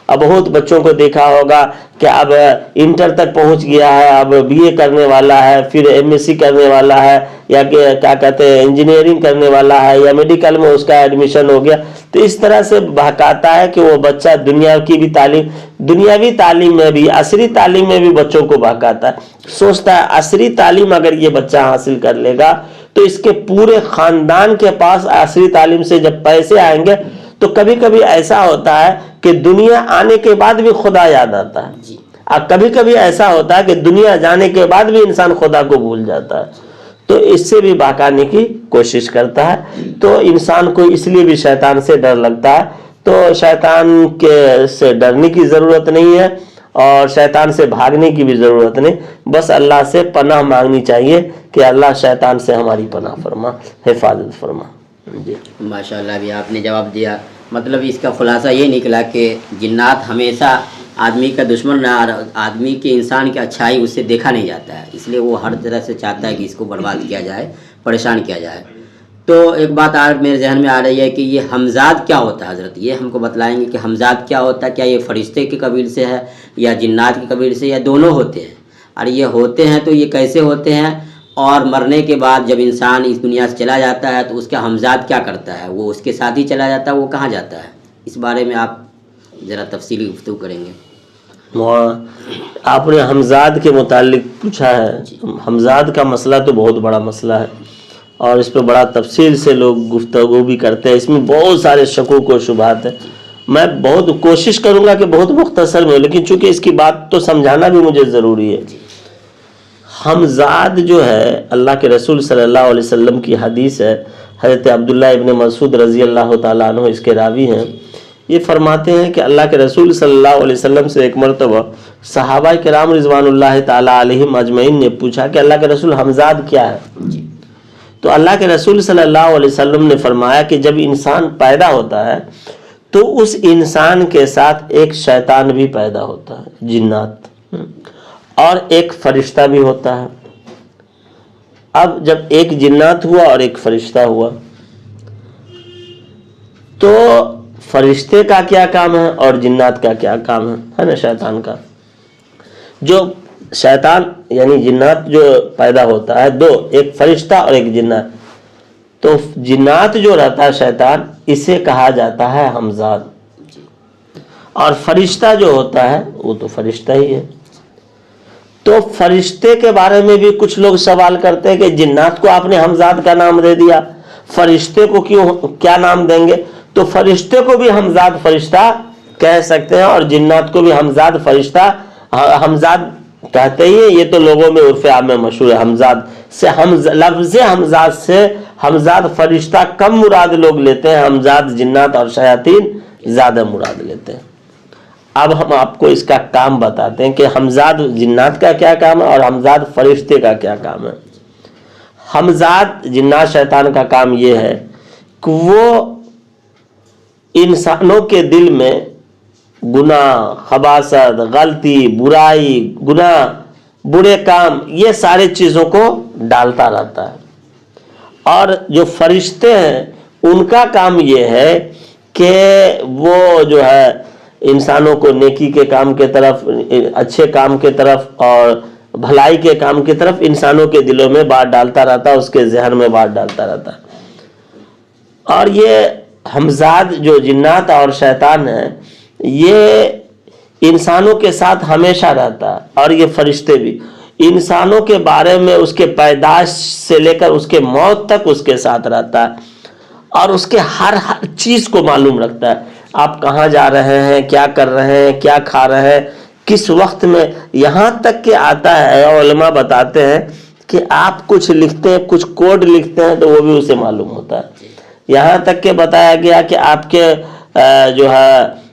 اب بہت بچوں کو دیکھا ہوگا کہ اب انٹر تک پہنچ گیا ہے, اب بی اے کرنے والا ہے, پھر ایم ایس سی کرنے والا ہے, یا کہ کیا کہتے ہیں انجینئرنگ کرنے والا ہے, یا میڈیکل میں اس کا ایڈمیشن ہو گیا. تو اس طرح سے بہکاتا ہے کہ وہ بچہ دنیاوی تعلیم میں بھی, عصری تعلیم میں بھی بچوں کو بہکاتا ہے. سوچتا ہے عصری تعلیم اگر یہ بچہ حاصل کر لے گا تو اس کے پورے خاندان کے پاس عصری تعلیم سے جب پیسے آئیں گے. تو کبھی کبھی ایسا ہوتا ہے کہ دنیا آنے کے بعد بھی خدا یاد آتا ہے, اور کبھی کبھی ایسا ہوتا ہے کہ دنیا جانے کے بعد بھی انسان خدا کو بھول جاتا ہے. تو اس سے بھی بہکانے کی کوشش کرتا ہے. تو انسان کو اس لیے بھی شیطان سے ڈر لگتا ہے. تو شیطان سے ڈرنے کی ضرورت نہیں ہے اور شیطان سے بھاگنے کی بھی ضرورت نہیں, بس اللہ سے پناہ مانگنی چاہیے کہ اللہ شیطان سے ہماری پناہ فرما, حفاظت فرما. جی ماشاءاللہ بھی آپ نے جواب دیا. مطلب اس کا خلاصہ یہ نکلا کہ جنات ہمیشہ آدمی کا دشمن نہ, آدمی کے انسان کی اچھائی اس سے دیکھا نہیں جاتا ہے, اس لیے وہ ہر طرح سے چاہتا ہے کہ اس کو برباد کیا جائے, پریشان کیا جائے. تو ایک بات آج میرے ذہن میں آ رہی ہے کہ یہ حمزاد کیا ہوتا ہے حضرت, یہ ہم کو بتلائیں گے کہ حمزاد کیا ہوتا ہے. کیا یہ فرشتے کے قبیل سے ہے یا جنات کے قبیل سے, یا دونوں ہوتے ہیں؟ اور یہ ہوتے ہیں تو یہ کیسے ہوتے ہیں, اور مرنے کے بعد جب انسان اس دنیا سے چلا جاتا ہے تو اس کا حمزاد کیا کرتا ہے, وہ اس کے ساتھ ہی چلا جاتا ہے, وہ کہاں جاتا ہے؟ اس بارے میں آپ ذرا تفصیلی گفتگو کریں گے. آپ نے حمزاد کے متعلق پوچھا ہے. حمزاد کا مسئلہ تو بہت بڑا مسئلہ ہے. اور اس پہ بڑا تفصیل سے لوگ گفتگو بھی کرتے ہیں. اس میں بہت سارے شکوک و شبہات ہیں. میں بہت کوشش کروں گا کہ بہت مختصر میں ہو، لیکن چونکہ اس کی بات تو سمجھانا بھی مجھے ضروری ہے. ہمزاد جو ہے اللہ کے رسول صلی اللہ علیہ وسلم کی حدیث ہے. حضرت عبداللہ ابن مسعود رضی اللہ تعالیٰ عنہ اس کے راوی ہیں. یہ فرماتے ہیں کہ اللہ کے رسول صلی اللہ علیہ وسلم سے ایک مرتبہ صحابہ کرام رضوان اللہ تعالیٰ علیہم اجمعین نے پوچھا کہ اللہ کے رسول ہمزاد کیا ہے؟ تو اللہ کے رسول صلی اللہ علیہ وسلم نے فرمایا کہ جب انسان پیدا ہوتا ہے تو اس انسان کے ساتھ ایک شیطان بھی پیدا ہوتا ہے، جنات، اور ایک فرشتہ بھی ہوتا ہے. اب جب ایک جنات ہوا اور ایک فرشتہ ہوا تو فرشتے کا کیا کام ہے اور جنات کا کیا کام ہے نا شیطان کا. جو شیطان یعنی جنات جو پیدا ہوتا ہے دو، ایک فرشتہ اور ایک جنات. تو جنات جو رہتا ہے شیطان، اسے کہا جاتا ہے ہمزاد، اور فرشتہ جو ہوتا ہے وہ تو فرشتہ ہی ہے. تو فرشتے کے بارے میں بھی کچھ لوگ سوال کرتے ہیں کہ جنات کو آپ نے ہمزاد کا نام دے دیا، فرشتے کو کیا نام دیں گے؟ تو فرشتے کو بھی ہمزاد فرشتہ کہہ سکتے ہیں اور جنات کو بھی ہمزاد فرشتہ ہمزاد کہتے ہی ہیں. یہ تو لوگوں میں عرف عام میں مشہور ہے. ہمزاد سے لفظ ہمزاد سے ہمزاد فرشتہ کم مراد لوگ لیتے ہیں، ہمزاد جنات اور شیاطین زیادہ مراد لیتے ہیں. اب ہم آپ کو اس کا کام بتاتے ہیں کہ ہمزاد جنات کا کیا کام ہے اور ہمزاد فرشتے کا کیا کام ہے. ہمزاد جنات شیطان کا کام یہ ہے کہ وہ انسانوں کے دل میں گناہ، خباثت، غلطی، برائی، گناہ، برے کام، یہ سارے چیزوں کو ڈالتا رہتا ہے. اور جو فرشتے ہیں ان کا کام یہ ہے کہ وہ جو ہے انسانوں کو نیکی کے کام کے طرف، اچھے کام کے طرف اور بھلائی کے کام کی طرف انسانوں کے دلوں میں بات ڈالتا رہتا ہے، اس کے ذہن میں بات ڈالتا رہتا ہے. اور یہ ہمزاد جو جنات اور شیطان ہے یہ انسانوں کے ساتھ ہمیشہ رہتا ہے. اور یہ فرشتے بھی انسانوں کے بارے میں اس کے پیدائش سے لے کر اس کے موت تک اس کے ساتھ رہتا ہے اور اس کے ہر چیز کو معلوم رکھتا ہے. آپ کہاں جا رہے ہیں، کیا کر رہے ہیں، کیا کھا رہے ہیں، کس وقت میں، یہاں تک کہ آتا ہے علماء بتاتے ہیں کہ آپ کچھ لکھتے ہیں، کچھ کوڈ لکھتے ہیں تو وہ بھی اسے معلوم ہوتا ہے. یہاں تک کہ بتایا گیا کہ آپ کے جو ہے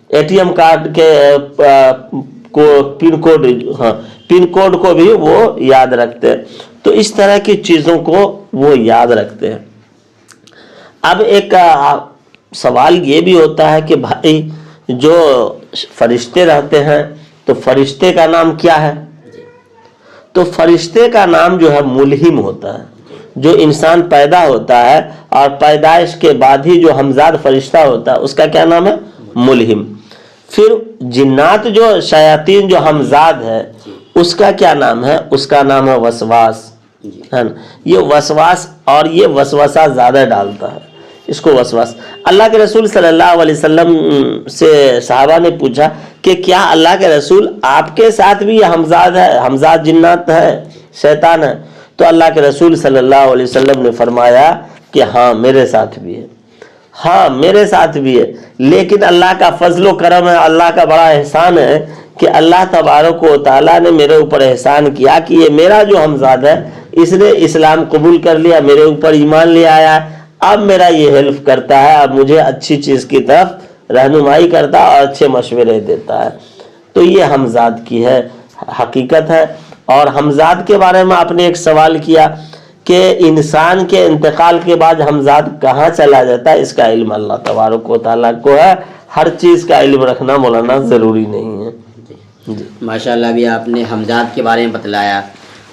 اے ٹی ایم کارڈ کے پن کوڈ کو بھی وہ یاد رکھتے ہیں. تو اس طرح کی چیزوں کو وہ یاد رکھتے ہیں. اب ایک سوال یہ بھی ہوتا ہے کہ بھائی جو فرشتے رہتے ہیں تو فرشتے کا نام کیا ہے؟ تو فرشتے کا نام جو ہے ملہم ہوتا ہے. جو انسان پیدا ہوتا ہے اور پیدائش کے بعد ہی جو ہمزاد فرشتہ ہوتا ہے اس کا کیا نام ہے؟ ملہم. پھر جنات جو شیاطین جو ہمزاد ہے اس کا کیا نام ہے؟ اس کا نام ہے وسواس، ہے نا. یہ وسواس، اور یہ وسوسہ زیادہ ڈالتا ہے، اس کو وسواس. اللہ کے رسول صلی اللہ علیہ وسلم سے صحابہ نے پوچھا کہ کیا اللہ کے رسول آپ کے ساتھ بھی یہ ہمزاد ہے، ہمزاد جنات ہے، شیطان ہے؟ تو اللہ کے رسول صلی اللہ علیہ وسلم نے فرمایا کہ ہاں میرے ساتھ بھی ہے، ہاں میرے ساتھ بھی ہے. لیکن اللہ کا فضل و کرم ہے، اللہ کا بڑا احسان ہے کہ اللہ تبارک و تعالیٰ نے میرے اوپر احسان کیا کہ یہ میرا جو ہمزاد ہے اس نے اسلام قبول کر لیا، میرے اوپر ایمان لے آیا. اب میرا یہ ہیلپ کرتا ہے، اب مجھے اچھی چیز کی طرف رہنمائی کرتا ہے اور اچھے مشورے دیتا ہے. تو یہ ہمزاد کی ہے حقیقت ہے. اور ہمزاد کے بارے میں آپ نے ایک سوال کیا کہ انسان کے انتقال کے بعد ہمزاد کہاں چلا جاتا ہے، اس کا علم اللہ تبارک و تعالیٰ کو ہے. ہر چیز کا علم رکھنا مولانا ضروری نہیں ہے. جی ماشاءاللہ. ابھی آپ نے ہمزاد کے بارے میں بتلایا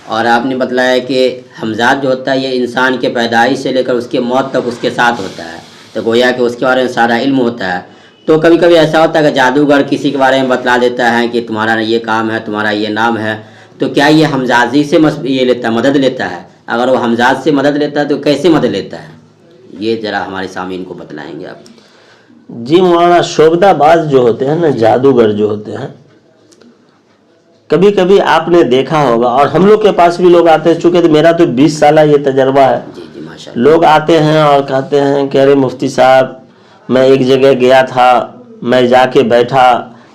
اور آپ نے بتلایا کہ ہمزاد جو ہوتا ہے یہ انسان کے پیدائش سے لے کر اس کے موت تک اس کے ساتھ ہوتا ہے. تو گویا کہ اس کے بارے میں سارا علم ہوتا ہے. تو کبھی کبھی ایسا ہوتا ہے کہ جادوگر کسی کے بارے میں بتلا دیتا ہے کہ تمہارا یہ کام ہے، تمہارا یہ نام ہے. تو کیا یہ ہمزادی سے یہ لیتا ہے، مدد لیتا ہے؟ اگر وہ ہمزاد سے مدد لیتا ہے تو کیسے مدد لیتا ہے؟ یہ ذرا ہمارے سامعین کو بتلائیں گے آپ. جی مولانا، شعبدہ باز جو ہوتے ہیں نا، جادوگر جو ہوتے ہیں، کبھی کبھی آپ نے دیکھا ہوگا اور ہم لوگ کے پاس بھی لوگ آتے ہیں، چونکہ میرا تو 20 سالہ یہ تجربہ ہے. لوگ آتے ہیں اور کہتے ہیں کہ ارے مفتی صاحب میں ایک جگہ گیا تھا، میں جا کے بیٹھا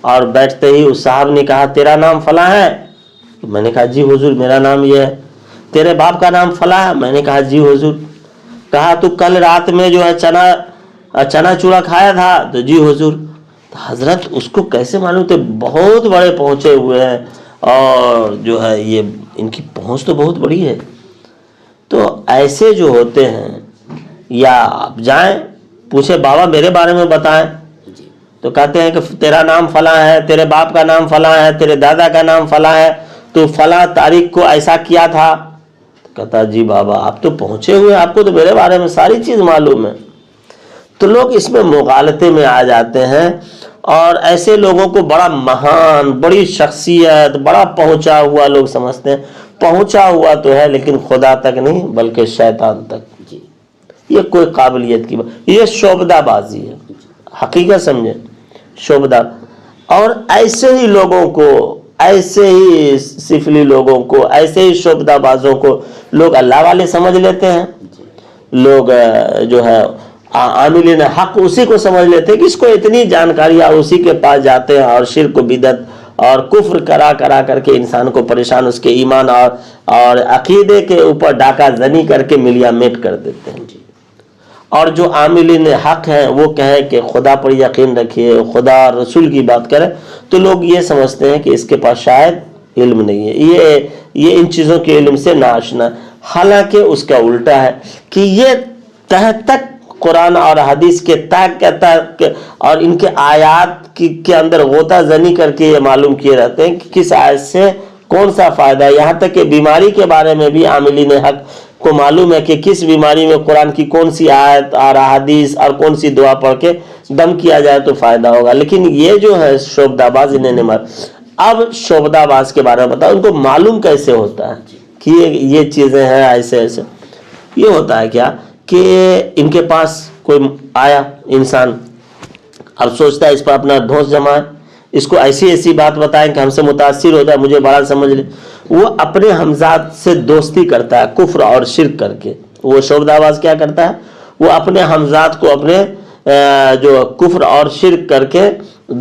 اور بیٹھتے ہی اس صاحب نے کہا تیرا نام فلاں ہے؟ میں نے کہا جی حضور میرا نام یہ ہے۔ تیرے باپ کا نام فلاں ہے؟ میں نے کہا جی حضور۔ کہا تو کل رات میں جو ہے چنا چورا کھایا تھا؟ تو جی حضور۔ تو حضرت اس کو کیسے معلوم تھے؟ بہت بڑے پہنچے ہوئے ہیں اور جو ہے یہ ان کی پہنچ تو بہت بڑی ہے۔ تو ایسے جو ہوتے ہیں، یا آپ جائیں پوچھے بابا میرے بارے میں بتائیں، تو کہتے ہیں کہ تیرا نام فلاں ہے، تیرے باپ کا نام فلاں ہے، تیرے دادا کا نام فلاں ہے، تو فلاں تاریخ کو ایسا کیا تھا۔ کہتا جی بابا آپ تو پہنچے ہوئے، آپ کو تو میرے بارے میں ساری چیز معلوم ہے۔ تو لوگ اس میں مغالطے میں آ جاتے ہیں اور ایسے لوگوں کو بڑا مہان، بڑی شخصیت، بڑا پہنچا ہوا لوگ سمجھتے ہیں۔ پہنچا ہوا تو ہے لیکن خدا تک نہیں بلکہ شیطان تک۔ یہ کوئی قابلیت کی بات، یہ شعبدہ بازی ہے، حقیقت سمجھیں، شعبدہ۔ اور ایسے ہی لوگوں کو، ایسے ہی سفلی لوگوں کو، ایسے ہی شعبدہ بازوں کو لوگ اللہ والے سمجھ لیتے ہیں۔ لوگ جو ہے عاملین حق اسی کو سمجھ لیتے ہیں کہ اس کو اتنی جانکاری، اور اسی کے پاس جاتے ہیں اور شرک و بدعت اور کفر کرا کر کے انسان کو پریشان، اس کے ایمان اور عقیدے کے اوپر ڈاکہ زنی کر کے ملیا میٹ کر دیتے ہیں۔ اور جو عاملین حق ہیں وہ کہیں کہ خدا پر یقین رکھیے، خدا اور رسول کی بات کریں، تو لوگ یہ سمجھتے ہیں کہ اس کے پاس شاید علم نہیں ہے، یہ ان چیزوں کے علم سے ناآشنا۔ حالانکہ اس کا الٹا ہے کہ یہ تہ تک قرآن اور حدیث کے تک اور ان کے آیات کے اندر غوطہ زنی کر کے یہ معلوم کیے رہتے ہیں کہ کس آیت سے کون سا فائدہ ہے۔ یہاں تک کہ بیماری کے بارے میں بھی عاملین حق کو معلوم ہے کہ کس بیماری میں قرآن کی کون سی آیت اور حدیث اور کون سی دعا پڑھ کے دم کیا جائے تو فائدہ ہوگا۔ لیکن یہ جو ہے شعبدہ باز انہیں نہیں مار۔ اب شعبدہ باز کے بارے میں بتاؤ، ان کو معلوم کیسے ہوتا ہے کہ یہ چیزیں ہیں ایسے ایسے؟ یہ ہوتا ہے کیا کہ ان کے پاس کوئی آیا انسان، اب سوچتا ہے اس پر اپنا ڈھونس جمائے، اس کو ایسی ایسی بات بتائیں کہ ہم سے متاثر ہو جائے، مجھے بڑا سمجھ لے۔ وہ اپنے ہمزاد سے دوستی کرتا ہے کفر اور شرک کر کے۔ وہ شعبدہ باز کیا کرتا ہے؟ وہ اپنے ہمزاد کو اپنے جو کفر اور شرک کر کے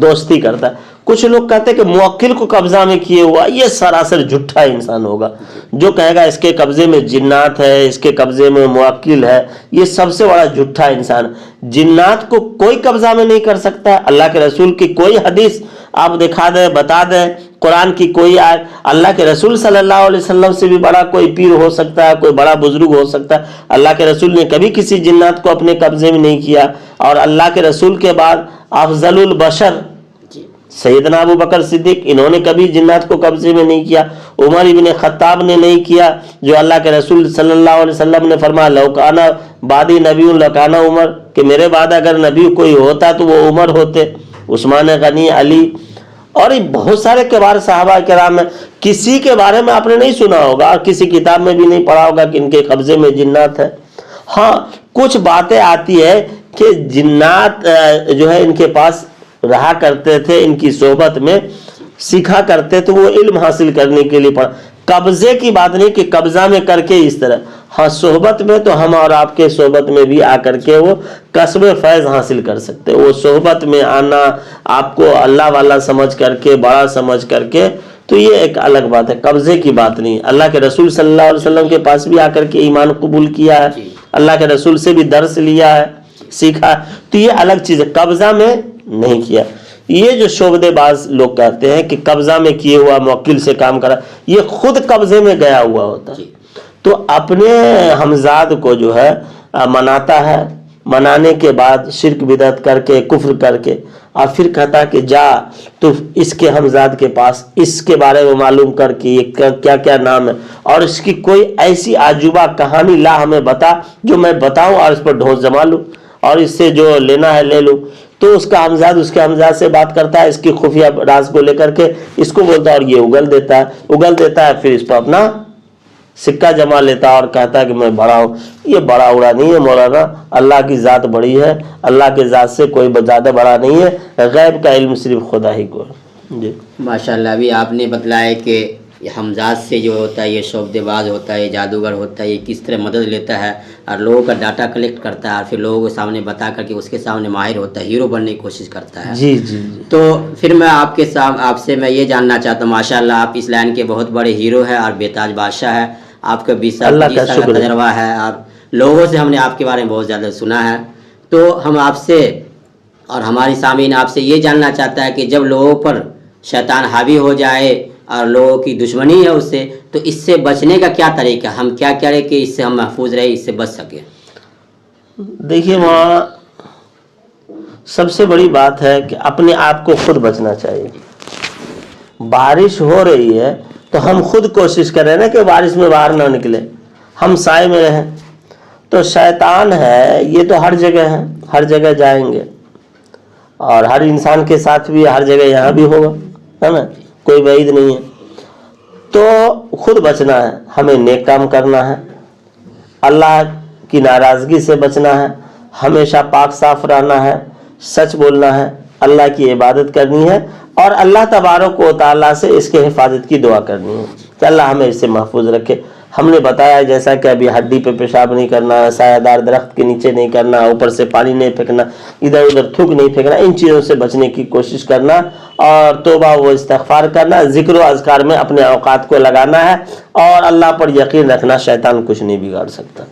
دوستی کرتا ہے۔ کچھ لوگ کہتے ہیں کہ موکل کو قبضہ میں کیے ہوا، یہ سراسر جھوٹا انسان ہوگا جو کہے گا اس کے قبضے میں جنات ہے، اس کے قبضے میں موکل ہے، یہ سب سے بڑا جھوٹا انسان۔ جنات کو کوئی قبضہ میں نہیں کر سکتا۔ اللہ کے رسول کی کوئی حدیث آپ دکھا دیں، بتا دیں، قرآن کی کوئی آیت، اللہ کے رسول صلی اللہ علیہ وسلم سے بھی بڑا کوئی پیر ہو سکتا ہے، کوئی بڑا بزرگ ہو سکتا ہے، اللہ کے رسول نے کبھی کسی جنات کو اپنے قبضے میں نہیں کیا۔ اور اللہ کے رسول کے بعد افضل البشر سیدنا ابو بکر صدیق، انہوں نے کبھی جنات کو قبضے میں نہیں کیا۔ عمر ابن خطاب نے نہیں کیا، جو اللہ کے رسول صلی اللہ علیہ وسلم نے فرمایا لو کان بعدی نبی لکان عمر، کہ میرے بعد اگر نبی کوئی ہوتا تو وہ عمر ہوتے، عثمان غنی، علی، اور بہت سارے کبار صحابہ کرام ہیں۔ کسی کے بارے میں آپ نے نہیں سنا ہوگا اور کسی کتاب میں بھی نہیں پڑھا ہوگا کہ ان کے قبضے میں جنات ہے۔ ہاں کچھ باتیں آتی ہے کہ جنات جو ہے ان کے پاس رہا کرتے تھے، ان کی صحبت میں سیکھا کرتے تھے، وہ علم حاصل کرنے کے لیے پڑھا۔ قبضے کی بات نہیں کہ قبضہ میں کر کے اس طرح، ہاں صحبت میں تو ہم اور آپ کے صحبت میں بھی آ کر کے وہ کسب فیض حاصل کر سکتے۔ وہ صحبت میں آنا، آپ کو اللہ والا سمجھ کر کے، بڑا سمجھ کر کے، تو یہ ایک الگ بات ہے، قبضے کی بات نہیں۔ اللہ کے رسول صلی اللہ علیہ وسلم کے پاس بھی آ کر کے ایمان قبول کیا ہے، اللہ کے رسول سے بھی درس لیا ہے، سیکھا، تو یہ الگ چیز ہے، قبضہ میں نہیں کیا۔ یہ جو شعبدے باز لوگ کہتے ہیں کہ قبضہ میں کیے ہوا موکل سے کام کرا، یہ خود قبضے میں گیا ہوا ہوتا ہے، تو اپنے ہمزاد کو جو ہے مناتا ہے، منانے کے بعد شرک بدعت کر کے، کفر کر کے، اور پھر کہتا کہ جا تو اس کے ہمزاد کے پاس اس کے بارے میں معلوم کر کے یہ کیا کیا نام ہے، اور اس کی کوئی ایسی عجوبہ کہانی لا ہمیں بتا جو میں بتاؤں اور اس پر ڈھونس جما لوں اور اس سے جو لینا ہے لے لوں۔ تو اس کا ہمزاد اس کے ہمزاد سے بات کرتا ہے، اس کی خفیہ راز کو لے کر کے اس کو بولتا ہے، اور یہ اگل دیتا ہے، پھر اس پر اپنا سکہ جما لیتا ہے اور کہتا ہے کہ میں بڑا ہوں۔ یہ بڑا اڑا نہیں ہے مولانا، اللہ کی ذات بڑی ہے، اللہ کے ذات سے کوئی زیادہ بڑا نہیں ہے، غیب کا علم صرف خدا ہی کو ہے۔ جی ماشاءاللہ، ابھی آپ نے بتلایا کہ یہ حمزات سے جو ہوتا ہے، یہ شعبدے باز ہوتا ہے، یہ جادوگر ہوتا ہے، یہ کس طرح مدد لیتا ہے اور لوگوں کا ڈاٹا کلیکٹ کرتا ہے اور پھر لوگوں کے سامنے بتا کر کے اس کے سامنے ماہر ہوتا ہے، ہیرو بننے کی کوشش کرتا ہے. جی جی جی. تو پھر میں آپ سے میں یہ جاننا چاہتا ہوں، ماشاء اللہ آپ اس لائن کے بہت بڑے ہیرو ہیں اور بے تاج بادشاہ ہے. آپ کا 20 سال 25 سال کا تجربہ ہے اور لوگوں سے ہم نے آپ کے بارے میں بہت زیادہ سنا ہے. تو ہم آپ سے اور ہماری سامعین آپ سے یہ جاننا چاہتا ہے کہ جب لوگوں پر شیطان حاوی ہو جائے اور لوگوں کی دشمنی ہے اس سے، تو اس سے بچنے کا کیا طریقہ، ہم کیا کریں کہ اس سے ہم محفوظ رہیں، اس سے بچ سکیں؟ دیکھیے وہاں سب سے بڑی بات ہے کہ اپنے آپ کو خود بچنا چاہیے. بارش ہو رہی ہے تو ہم خود کوشش کریں نا کہ بارش میں باہر نہ نکلے، ہم سائے میں رہیں. تو شیطان ہے یہ تو ہر جگہ ہے، ہر جگہ جائیں گے اور ہر انسان کے ساتھ بھی ہر جگہ یہاں بھی ہوگا، ہے نا، کوئی بعید نہیں ہے. تو خود بچنا ہے، ہمیں نیک کام کرنا ہے، اللہ کی ناراضگی سے بچنا ہے، ہمیشہ پاک صاف رہنا ہے، سچ بولنا ہے، اللہ کی عبادت کرنی ہے اور اللہ تبارک و تعالیٰ سے اس کے حفاظت کی دعا کرنی ہے کہ اللہ ہمیں اس سے محفوظ رکھے. ہم نے بتایا جیسا کہ ابھی ہڈی پہ پیشاب نہیں کرنا، سایہ دار درخت کے نیچے نہیں کرنا، اوپر سے پانی نہیں پھینکنا، ادھر ادھر تھوک نہیں پھینکنا، ان چیزوں سے بچنے کی کوشش کرنا اور توبہ و استغفار کرنا، ذکر و اذکار میں اپنے اوقات کو لگانا ہے اور اللہ پر یقین رکھنا، شیطان کچھ نہیں بگاڑ سکتا.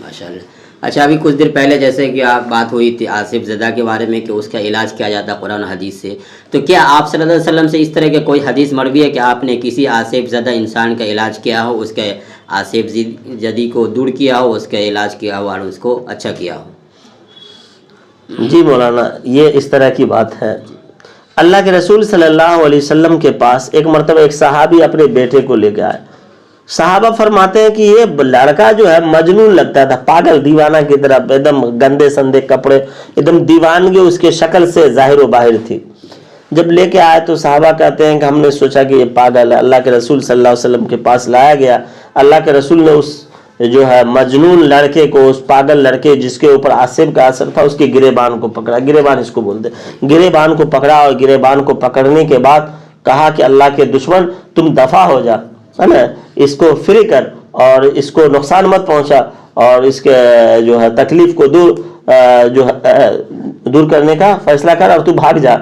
ماشاءاللہ. اچھا، ابھی کچھ دیر پہلے جیسے کہ بات ہوئی تھی آصف زدہ کے بارے میں کہ اس کا علاج کیا جاتا ہے قرآن حدیث سے، تو کیا آپ صلی اللہ علیہ وسلم سے اس طرح کے کوئی حدیث مروی ہے کہ آپ نے کسی آصف زدہ انسان کا علاج کیا ہو، اس کے آصف زدی کو دور کیا ہو، اس کا علاج کیا ہو اور اس کو اچھا کیا ہو؟ جی مولانا، یہ اس طرح کی بات ہے. اللہ کے رسول صلی اللہ علیہ وسلم کے پاس ایک مرتبہ ایک صحابی اپنے بیٹے کو لے کے آئے. صحابہ فرماتے ہیں کہ یہ لڑکا جو ہے مجنون لگتا تھا، پاگل دیوانہ کی طرح، ایک دم گندے سندے کپڑے، ایک دم دیوانگی اس کے شکل سے ظاہر و باہر تھی. جب لے کے آئے تو صحابہ کہتے ہیں کہ ہم نے سوچا کہ یہ پاگل ہے. اللہ کے رسول صلی اللہ علیہ وسلم کے پاس لایا گیا. اللہ کے رسول نے اس جو ہے مجنون لڑکے کو، اس پاگل لڑکے جس کے اوپر آصف کا اثر تھا، اس کے گریبان کو پکڑا. گریبان اس کو بولتے، گریبان کو پکڑا اور گریبان کو پکڑنے کے بعد کہا کہ اللہ کے دشمن تم دفع ہو جا، ہے نا، اس کو فری کر اور اس کو نقصان مت پہنچا اور اس کے جو ہے تکلیف کو دور کرنے کا فیصلہ کر اور تو بھاگ جا.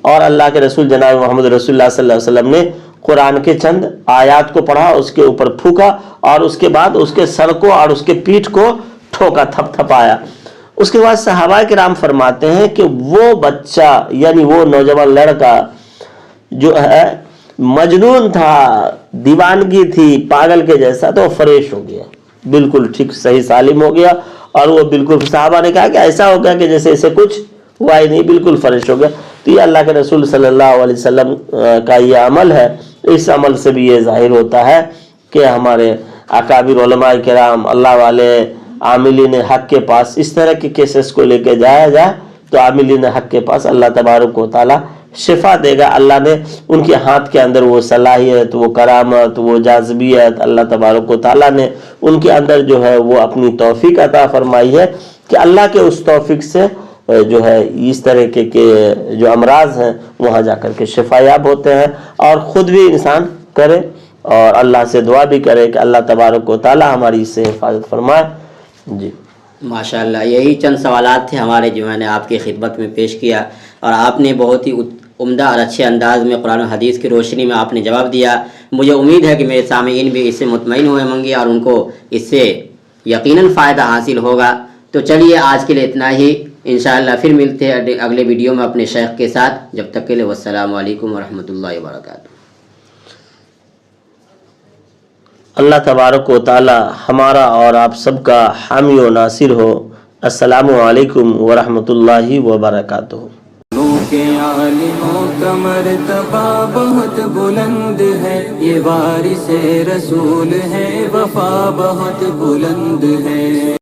اور اللہ کے رسول جناب محمد رسول اللہ صلی اللہ علیہ وسلم نے قرآن کے چند آیات کو پڑھا، اس کے اوپر پھونکا اور اس کے بعد اس کے سر کو اور اس کے پیٹھ کو ٹھوکا، تھپ تھپایا. اس کے بعد صحابہ کرام فرماتے ہیں کہ وہ بچہ یعنی وہ نوجوان لڑکا جو ہے مجنون تھا، دیوانگی تھی، پاگل کے جیسا، تو فریش ہو گیا، بالکل ٹھیک صحیح سالم ہو گیا. اور وہ بالکل صحابہ نے کہا کہ ایسا ہو گیا کہ جیسے اسے کچھ ہوا ہی نہیں، بالکل فریش ہو گیا. تو یہ اللہ کے رسول صلی اللہ علیہ وسلم کا یہ عمل ہے. اس عمل سے بھی یہ ظاہر ہوتا ہے کہ ہمارے اکابر علماء کرام، اللہ والے عاملین حق کے پاس اس طرح کے کیسز کو لے کے جایا جائے تو عاملین حق کے پاس اللہ تبارک و تعالی شفا دے گا. اللہ نے ان کے ہاتھ کے اندر وہ صلاحیت، وہ کرامت، وہ جاذبیت، اللہ تبارک و تعالیٰ نے ان کے اندر جو ہے وہ اپنی توفیق عطا فرمائی ہے کہ اللہ کے اس توفیق سے جو ہے اس طرح کے جو امراض ہیں وہاں جا کر کے شفا یاب ہوتے ہیں. اور خود بھی انسان کرے اور اللہ سے دعا بھی کرے کہ اللہ تبارک و تعالیٰ ہماری اس سے حفاظت فرمائے. جی ماشاءاللہ، یہی چند سوالات تھے ہمارے جو میں نے آپ کی خدمت میں پیش کیا اور آپ نے بہت ہی عمدہ اور اچھے انداز میں قرآن و حدیث کی روشنی میں آپ نے جواب دیا. مجھے امید ہے کہ میرے سامعین بھی اس سے مطمئن ہوئے ہوں گے اور ان کو اس سے یقیناً فائدہ حاصل ہوگا. تو چلیے آج کے لیے اتنا ہی، انشاءاللہ پھر ملتے ہیں اگلے ویڈیو میں اپنے شیخ کے ساتھ. جب تک کے لیے والسلام علیکم ورحمۃ اللہ وبرکاتہ. اللہ تبارک و تعالی ہمارا اور آپ سب کا حامی و ناصر ہو. السلام علیکم ورحمۃ اللہ وبرکاتہ. کے عالموں کا مرتبہ بہت بلند ہے، یہ وارث رسول ہے، وفا بہت بلند ہے.